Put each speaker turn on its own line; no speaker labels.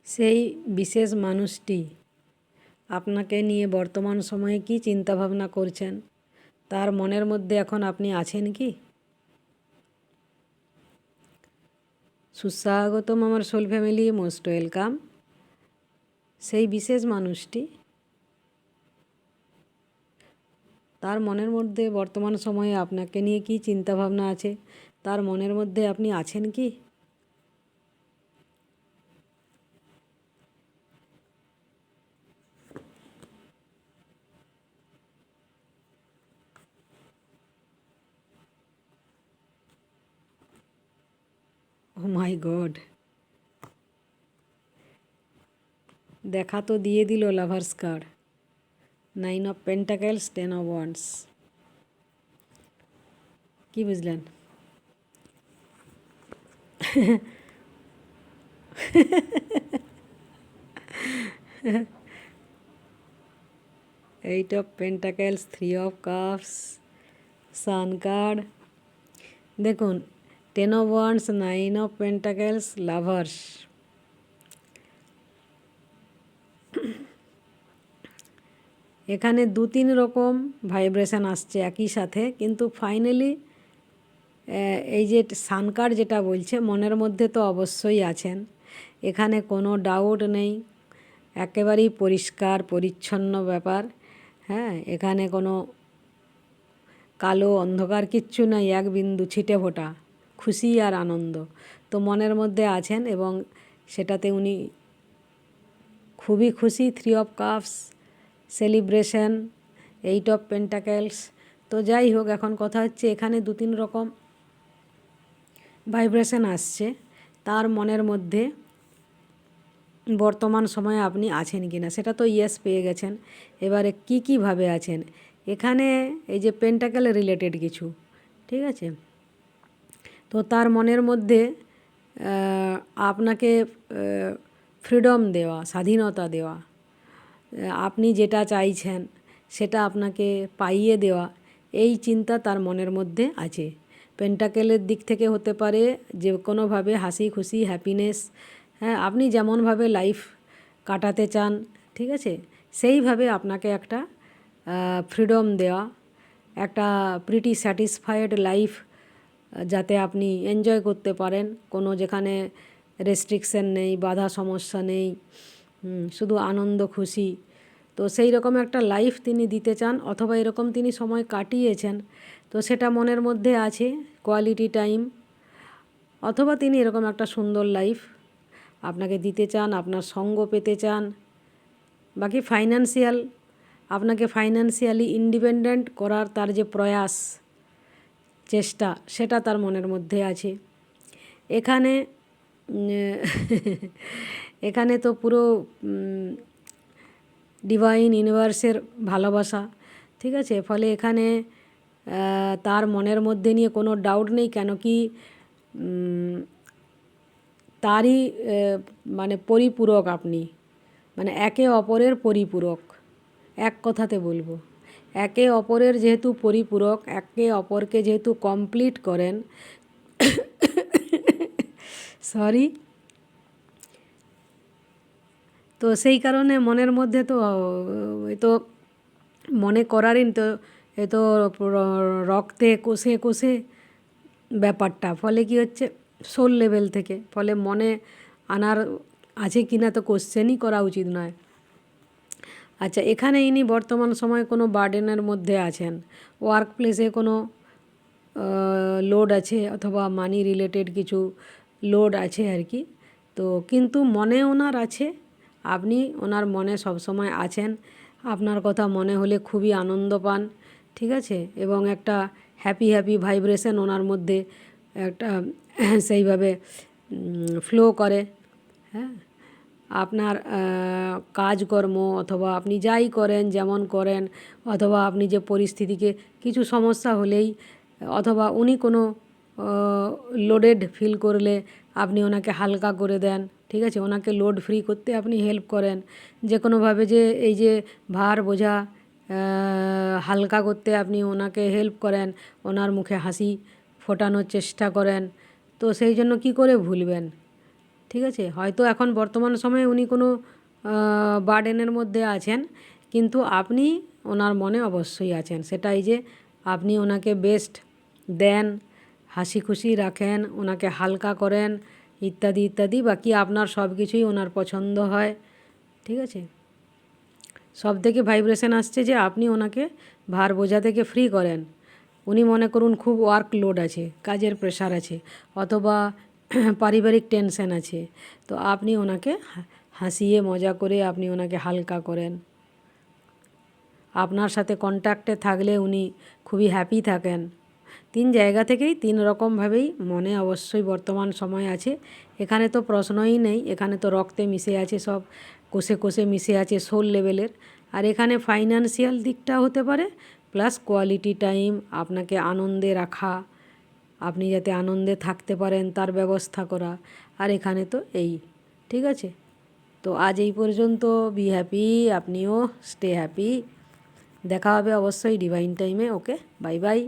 সেই বিশেষ মানুষটি আপনাকে নিয়ে বর্তমান সময়ে কি চিন্তাভাবনা করছেন, তার মনের মধ্যে এখন আপনি আছেন কি? সুস্বাগতম আমার সোল ফ্যামিলি, মোস্ট ওয়েলকাম। সেই বিশেষ মানুষটি, তার মনের মধ্যে বর্তমান সময়ে আপনাকে নিয়ে কি চিন্তাভাবনা আছে, তার মনের মধ্যে আপনি আছেন কি? ও মাই গড, দেখা তো দিয়ে দিল lovers card, 9 of pentacles, 10 of wands. কি বুঝলেন? Eight of pentacles, 3 of cups, sun card. দেখুন, 10 of wands, 9 of pentacles, lovers. এখানে 2-3 রকম ভাইব্রেশন আসছে একই সাথে, কিন্তু ফাইনালি এই যে সান কার্ড যেটা বলছে, মনের মধ্যে তো অবশ্যই আছেন, এখানে কোনো ডাউট নেই, একেবারেই পরিষ্কার পরিচ্ছন্ন ব্যাপার। হ্যাঁ, এখানে কোনো কালো অন্ধকার কিচ্ছু নাই, এক বিন্দু ছিটে ফোটা খুশি আর আনন্দ তো মনের মধ্যে আছেন, এবং সেটাতে উনি খুবই খুশি। 3 of cups, celebration, 8 of pentacles. তো যাই হোক, এখন কথা হচ্ছে এখানে 2-3 রকম ভাইব্রেশন আসছে, তার মনের মধ্যে বর্তমান সময়ে আপনি আছেন কি না, সেটা তো ইয়েস পেয়ে গেছেন। এবারে কীভাবে আছেন, এখানে এই যে পেন্টাকেল রিলেটেড কিছু, ঠিক আছে, তো তার মনের মধ্যে আপনাকে ফ্রিডম দেওয়া, স্বাধীনতা দেওয়া, আপনি যেটা চাইছেন সেটা আপনাকে পাইয়ে দেওয়া, এই চিন্তা তার মনের মধ্যে আছে। পেন্টাকেলের দিক থেকে হতে পারে যে কোনোভাবে হাসি খুশি হ্যাপিনেস, হ্যাঁ, আপনি যেমনভাবে লাইফ কাটাতে চান, ঠিক আছে, সেইভাবে আপনাকে একটা ফ্রিডম দেওয়া, একটা প্রিটি স্যাটিসফাইড লাইফ যাতে আপনি এনজয় করতে পারেন, কোনো যেখানে রেস্ট্রিকশন নেই, বাধা সমস্যা নেই, শুধু আনন্দ খুশি। তো সেই রকম একটা লাইফ তিনি দিতে চান, অথবা এরকম তিনি সময় কাটিয়েছেন, তো সেটা মনের মধ্যে আছে, কোয়ালিটি টাইম, অথবা তিনি এরকম একটা সুন্দর লাইফ আপনাকে দিতে চান, আপনার সঙ্গ পেতে চান। বাকি ফাইন্যান্সিয়াল, আপনাকে ফাইন্যান্সিয়ালি ইন্ডিপেন্ডেন্ট করার তার যে প্রয়াস, চেষ্টা, সেটা তার মনের মধ্যে আছে। এখানে এখানে তো পুরো ডিভাইন ইউনিভার্সের ভালোবাসা, ঠিক আছে, ফলে এখানে তার মনের মধ্যে নিয়ে কোনো ডাউট নেই, কেন কি তারই মানে পরিপূরক আপনি, মানে একে অপরের পরিপূরক, এক কথাতে বলবো, একে অপরের যেহেতু পরিপূরক, একে অপরকে যেহেতু কমপ্লিট করেন, সরি, তো সেই কারণে মনের মধ্যে তো এ তো মনে করারই তো, এ তো রক্তে কোষে কোষে ব্যাপারটা, ফলে কি হচ্ছে সোল লেভেল থেকে, ফলে মনে আনার আছে কি না তো কোশ্চেনই করা উচিত নয়। আচ্ছা, এখানে ইনি বর্তমান সময়ে কোনো বার্ডেনের মধ্যে আছেন, ওয়ার্ক প্লেসে কোনো লোড আছে, অথবা মানি রিলেটেড কিছু লোড আছে আর কি, তো কিন্তু মনে ওনার আছে, আপনি ওনার মনে সবসময় আছেন, আপনার কথা মনে হলে খুবই আনন্দ পান, ঠিক আছে, এবং একটা হ্যাপি হ্যাপি ভাইব্রেশন ওনার মধ্যে একটা সেইভাবে ফ্লো করে। হ্যাঁ, আপনার কাজকর্ম, অথবা আপনি যাই করেন, যেমন করেন, অথবা আপনি যে পরিস্থিতিকে কিছু সমস্যা হলেই, অথবা উনি কোনো লোডেড ফিল করলে আপনি ওনাকে হালকা করে দেন, ঠিক আছে, ওনাকে লোড ফ্রি করতে আপনি হেল্প করেন, যে কোনোভাবে যে এই যে ভার বোঝা হালকা করতে আপনি ওনাকে হেল্প করেন, ওনার মুখে হাসি ফোটানোর চেষ্টা করেন, তো সেই জন্য কি করে ভুলবেন, ঠিক আছে, হয়তো এখন বর্তমান সময়ে উনি কোনো বার্ডেনের মধ্যে আছেন, কিন্তু আপনি ওনার মনে অবশ্যই আছেন। সেটাই যে আপনি ওনাকে বেস্ট দেন, হাসি খুশি রাখেন, ওনাকে হালকা করেন, ইত্যাদি ইত্যাদি। বাকি আপনার সব কিছুই ওনার পছন্দ হয়। ঠিক আছে, সব থেকে ভাইব্রেশন আসছে যে আপনি ওনাকে ভার বোঝা থেকে ফ্রি করেন। উনি মনে করুন খুব ওয়ার্কলোড আছে, কাজের প্রেশার আছে, অথবা পারিবারিক টেনশন আছে, তো আপনি ওনাকে হাসিয়ে মজা করে আপনি ওনাকে হালকা করেন। আপনার সাথে কন্ট্যাক্টে থাকলে উনি খুবই হ্যাপি থাকেন। 3 জায়গা থেকেই 3 রকমভাবেই মনে অবশ্যই বর্তমান সময় আছে। এখানে তো প্রশ্নই নেই, এখানে তো রক্তে মিশে আছে, সব কোষে কোষে মিশে আছে সোল লেভেলের। আর এখানে ফাইন্যান্সিয়াল দিকটা হতে পারে, প্লাস কোয়ালিটি টাইম, আপনাকে আনন্দে রাখা, আপনি যাতে আনন্দে থাকতে পারেন তার ব্যবস্থা করা। আর এখানে তো এই, ঠিক আছে। তো আজ এই পর্যন্ত। বি হ্যাপি, আপনিও স্টে হ্যাপি। দেখা হবে অবশ্যই ডিভাইন টাইমে। ওকে, বাই বাই।